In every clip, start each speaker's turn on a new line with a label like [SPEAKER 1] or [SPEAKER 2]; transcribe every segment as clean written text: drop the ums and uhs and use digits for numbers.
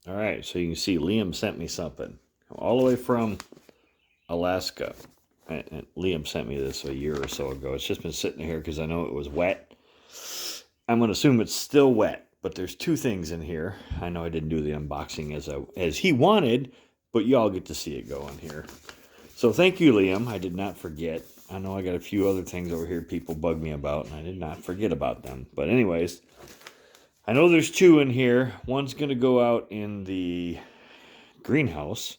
[SPEAKER 1] All right, so you can see Liam sent me something all the way from Alaska. And Liam sent me this a year or so ago. It's just been sitting here because I know it was wet. I'm going to assume it's still wet, but there's two things in here. I know I didn't do the unboxing as he wanted, but y'all get to see it going here. So thank you, Liam. I did not forget. I know I got a few other things over here people bug me about, and I did not forget about them. But anyways, I know there's two in here. One's going to go out in the greenhouse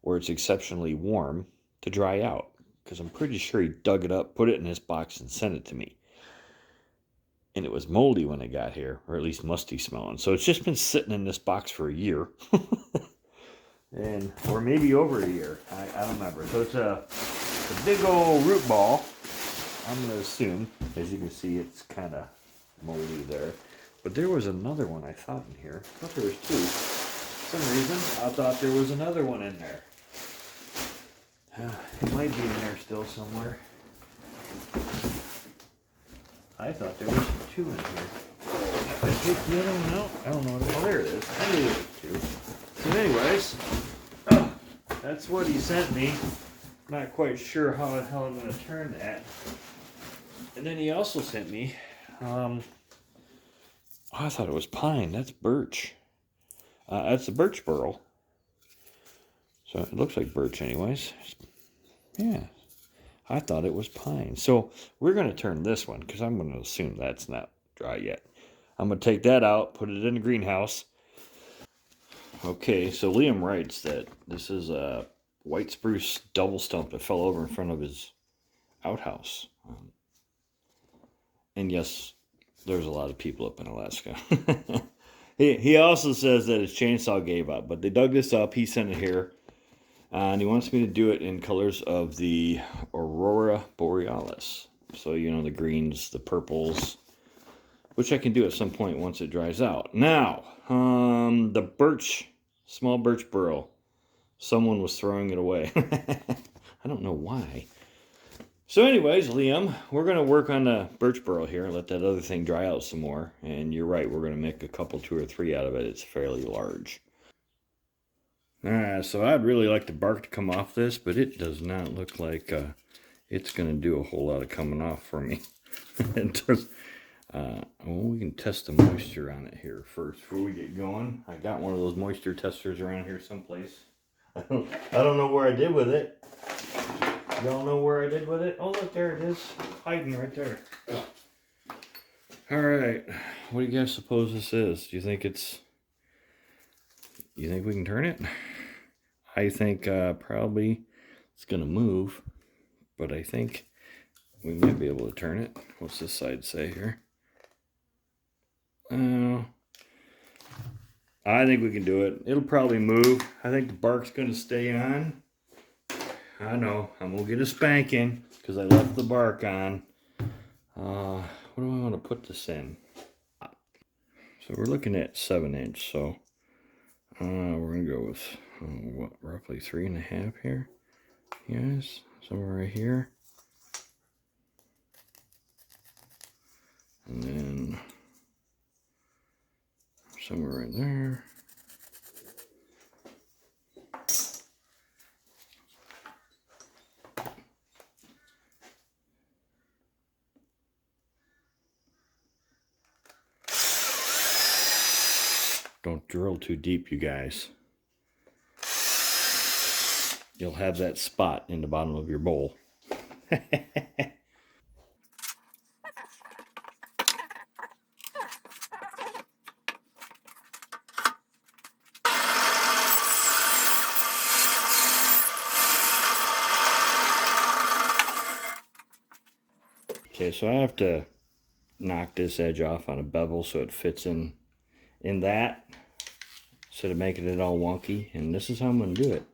[SPEAKER 1] where it's exceptionally warm to dry out, because I'm pretty sure he dug it up, put it in his box, and sent it to me. And it was moldy when it got here, or at least musty smelling. So it's just been sitting in this box for a year. Or maybe over a year. I don't remember. So it's a big old root ball. I'm going to assume. As you can see, it's kind of moldy there. But there was another one I thought in here. I thought there was two. For some reason, I thought there was another one in there. It might be in there still somewhere. I thought there was two in here. I don't know. Oh, there it is. I knew there was two. So anyways, that's what he sent me. Not quite sure how the hell I'm going to turn that. And then he also sent me, I thought it was pine. That's birch. That's the birch burl. So it looks like birch anyways. Yeah. I thought it was pine. So we're going to turn this one because I'm going to assume that's not dry yet. I'm going to take that out, put it in the greenhouse. Okay, so Liam writes that this is a white spruce double stump that fell over in front of his outhouse. And yes, there's a lot of people up in Alaska. He also says that his chainsaw gave up, but they dug this up. He sent it here. And he wants me to do it in colors of the Aurora Borealis. So, you know, the greens, the purples, which I can do at some point once it dries out. Now, the birch, small birch burl. Someone was throwing it away. I don't know why. So anyways, Liam, we're going to work on the birch burl here and let that other thing dry out some more. And you're right, we're going to make a couple, 2 or 3 out of it. It's fairly large. So I'd really like the bark to come off this, but it does not look like it's going to do a whole lot of coming off for me. Well, we can test the moisture on it here first before we get going. I got one of those moisture testers around here someplace. I don't know where I did with it. Y'all know where I did with it? Oh, look, there it is. Hiding right there. All right. What do you guys suppose this is? Do you think you think we can turn it? I think probably it's going to move, but I think we might be able to turn it. What's this side say here? I think we can do it. It'll probably move. I think the bark's going to stay on. I know. I'm going to get a spanking because I left the bark on. What do I want to put this in? So we're looking at 7-inch, so we're going to go with, what, roughly 3.5 here? Yes, somewhere right here. And then somewhere right there. Don't drill too deep, you guys. You'll have that spot in the bottom of your bowl. Okay, so I have to knock this edge off on a bevel so it fits in that, instead of making it all wonky, and this is how I'm going to do it.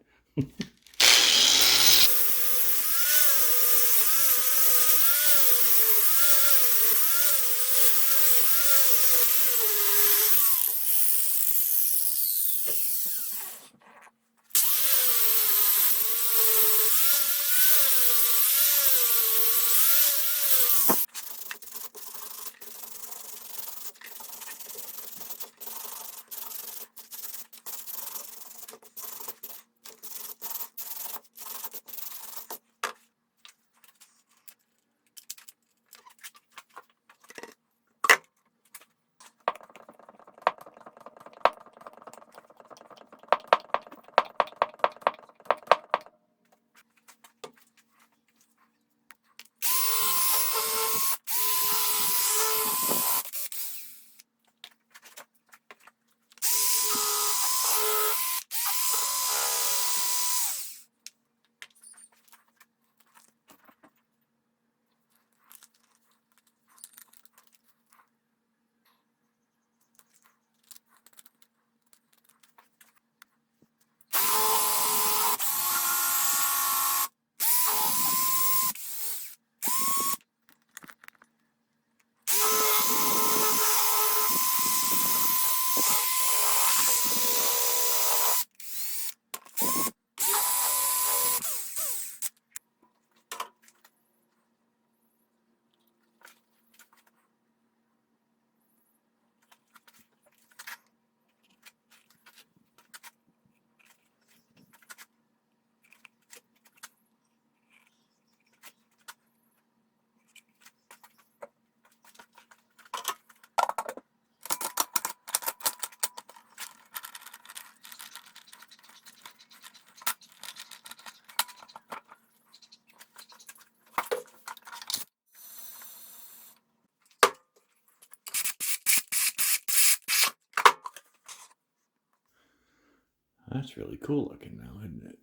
[SPEAKER 1] That's really cool looking now, isn't it?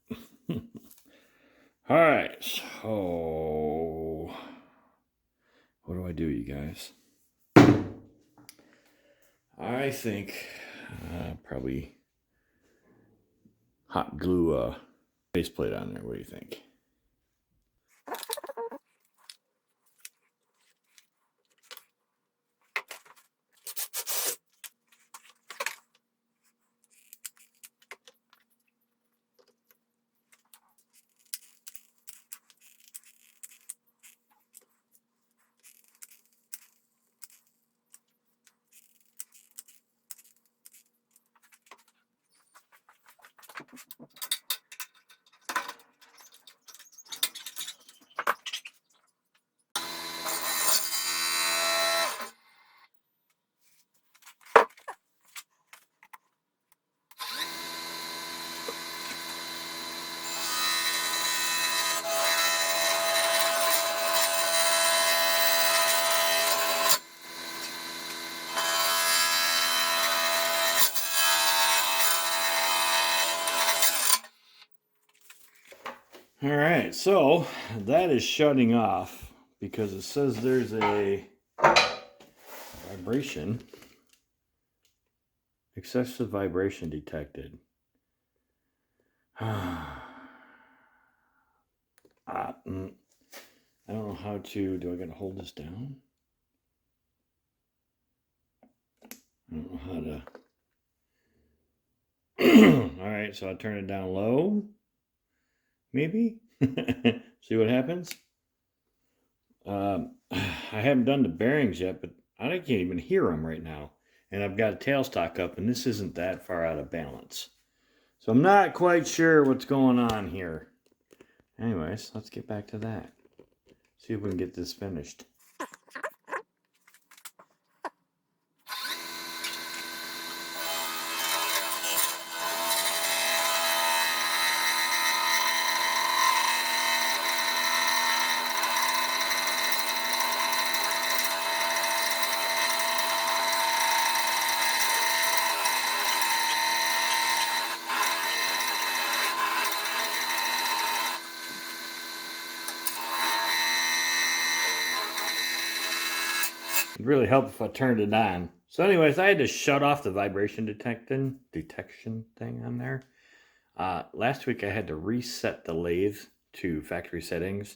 [SPEAKER 1] All right, so what do I do, you guys? I think probably hot glue a faceplate on there. What do you think? All right, so that is shutting off because it says there's a vibration, excessive vibration detected. I don't know how to, do I gotta hold this down? I don't know how to. All right, so I turn it down low, maybe? See what happens? I haven't done the bearings yet, but I can't even hear them right now. And I've got a tailstock up, and this isn't that far out of balance. So I'm not quite sure what's going on here. Anyways, let's get back to that. See if we can get this finished. It'd really help if I turned it on. So anyways, I had to shut off the vibration detection thing on there. Last week I had to reset the lathe to factory settings.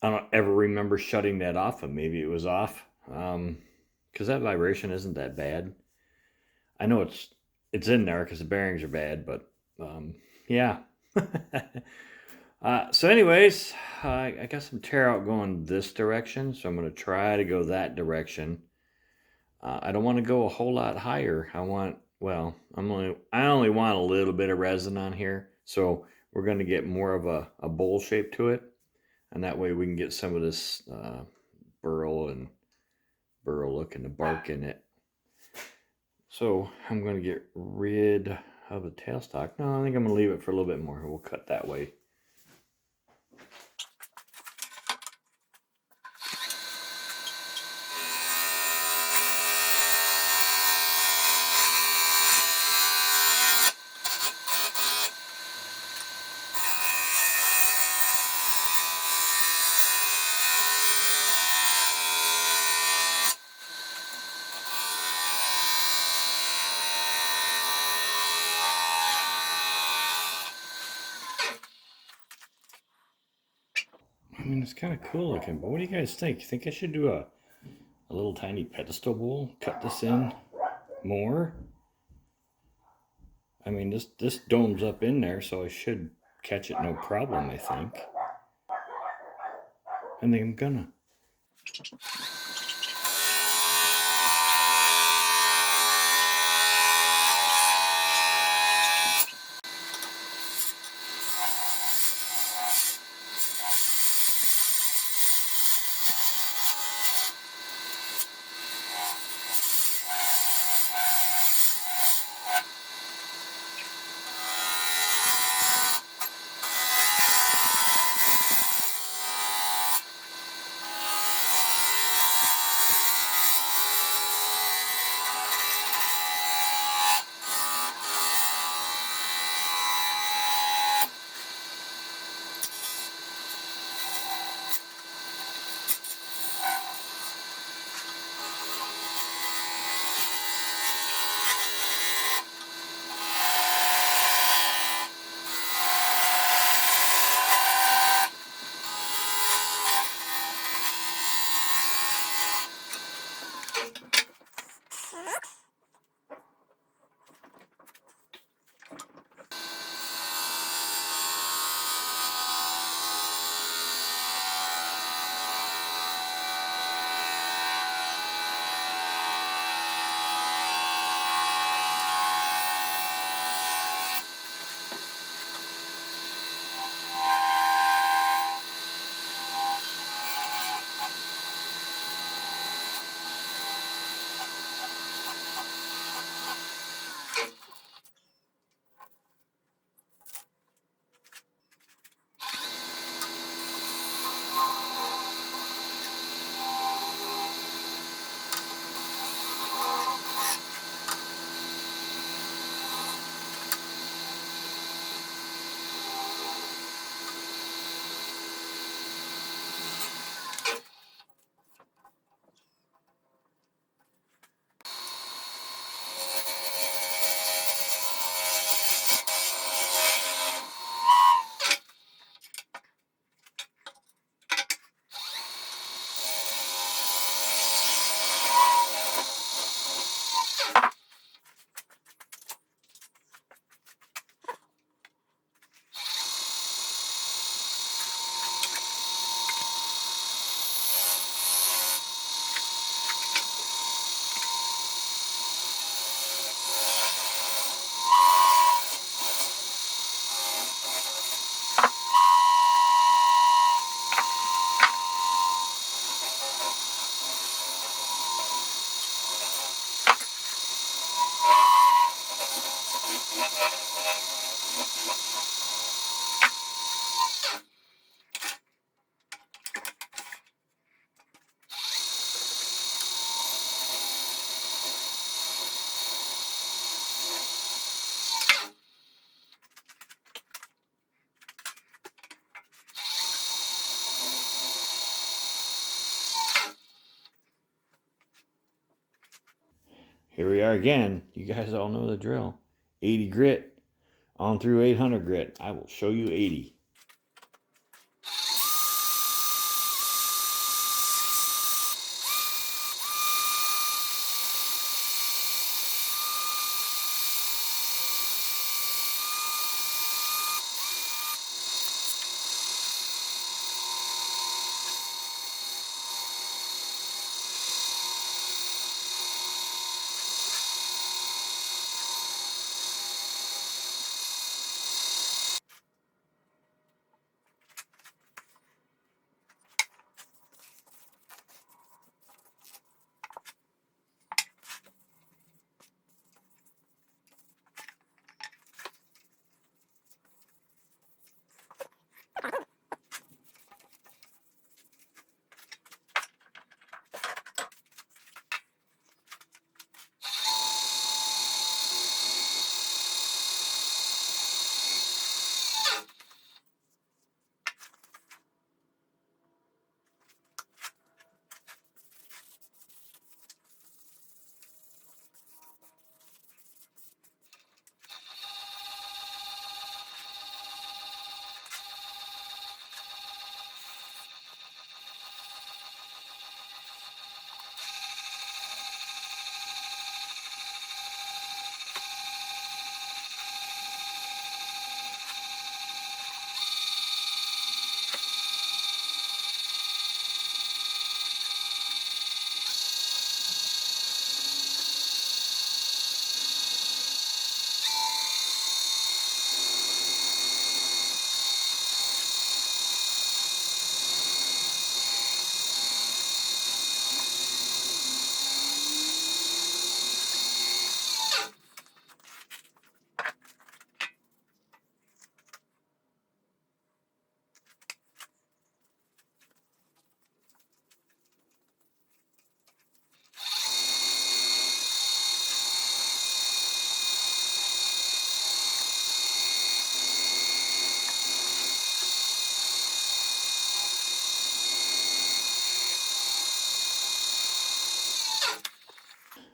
[SPEAKER 1] I don't ever remember shutting that off, but maybe it was off. Because that vibration isn't that bad. I know it's in there because the bearings are bad, but yeah. So anyways, I got some tear out going this direction, so I'm going to try to go that direction. I don't want to go a whole lot higher. I only want a little bit of resin on here, so we're going to get more of a bowl shape to it, and that way we can get some of this Burl look and the bark in it. So I'm going to get rid of the tailstock. No, I think I'm going to leave it for a little bit more. We'll cut that way. I mean, it's kind of cool looking, but what do you guys think? You think I should do a little tiny pedestal bowl? Cut this in more? I mean, this dome's up in there, so I should catch it no problem, I think. I think I'm gonna. here we are again. You guys all know the drill. 80 grit on through 800 grit. I will show you 80.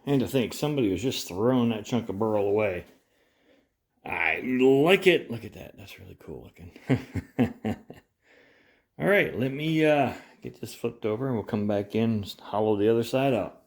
[SPEAKER 1] And to think, somebody was just throwing that chunk of burl away. I like it. Look at that. That's really cool looking. All right, let me get this flipped over and we'll come back in and hollow the other side out.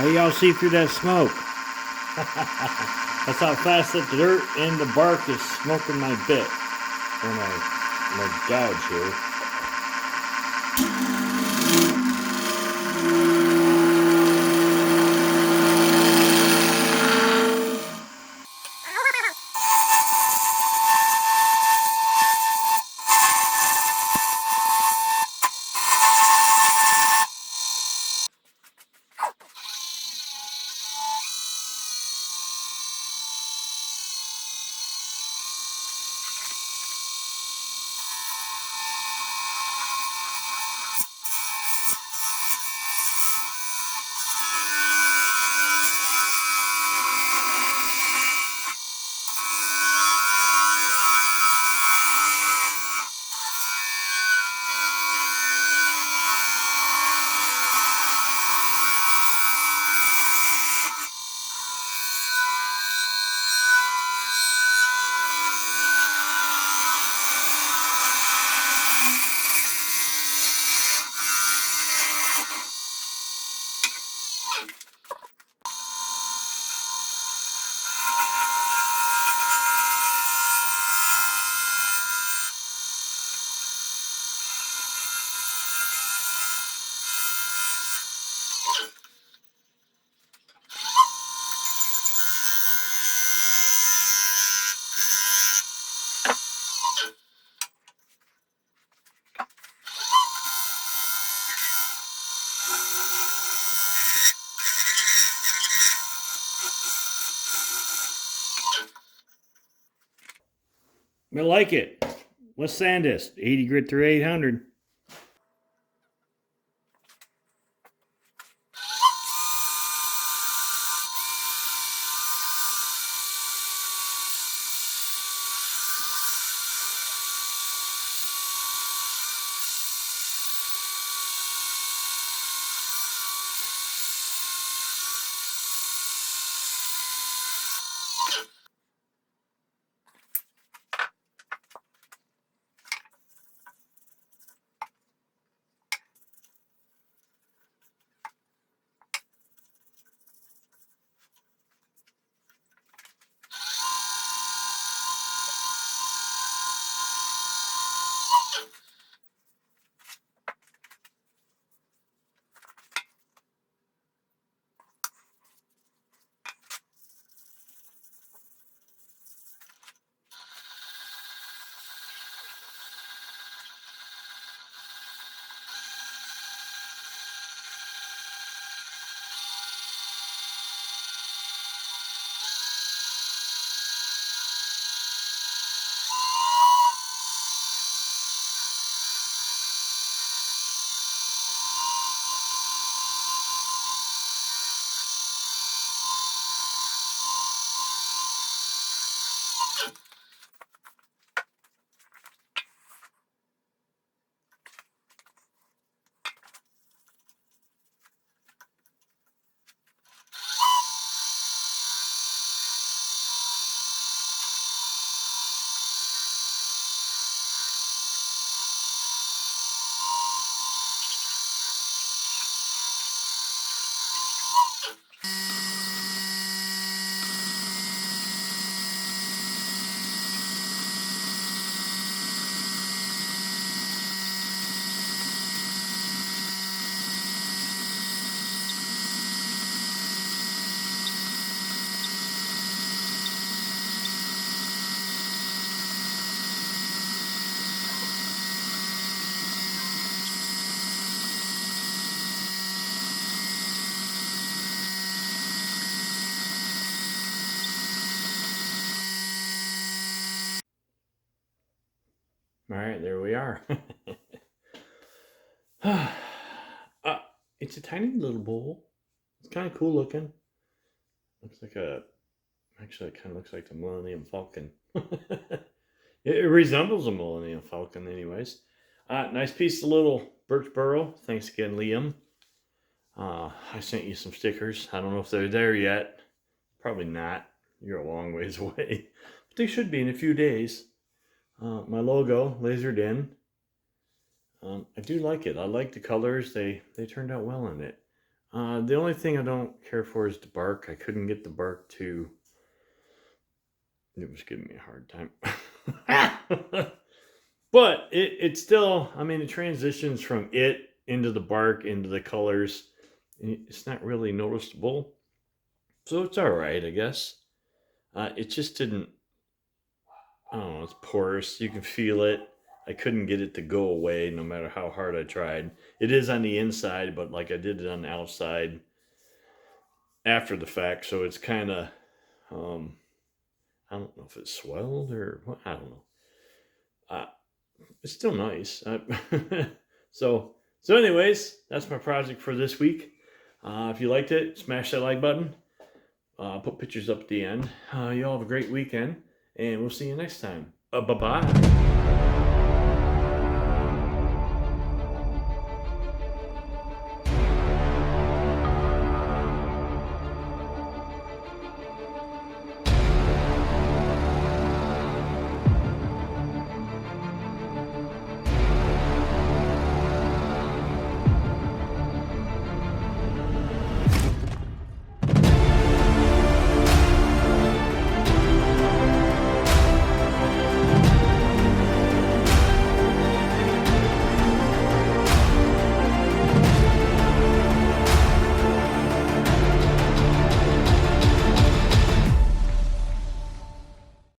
[SPEAKER 1] How y'all see through that smoke? That's how fast the dirt and the bark is smoking my bit. Or my gouge here. I like it. Let's sand this. 80 grit through 800. All right, there we are. It's a tiny little bowl. It's kind of cool looking. Looks like actually it kind of looks like the Millennium Falcon. It resembles a Millennium Falcon anyways. Nice piece of little Birch Burl. Thanks again, Liam. I sent you some stickers. I don't know if they're there yet. Probably not. You're a long ways away. But they should be in a few days. My logo, lasered in. I do like it. I like the colors. They turned out well in it. The only thing I don't care for is the bark. I couldn't get the bark to... It was giving me a hard time. But it still, I mean, it transitions from it into the bark, into the colors. It's not really noticeable. So it's all right, I guess. It just didn't... I don't know, it's porous. You can feel it. I couldn't get it to go away no matter how hard I tried. It is on the inside, but like I did it on the outside after the fact. So it's kind of, I don't know if it swelled or what. I don't know. It's still nice. So anyways, that's my project for this week. If you liked it, smash that like button. Put pictures up at the end. You all have a great weekend. And we'll see you next time. Bye-bye.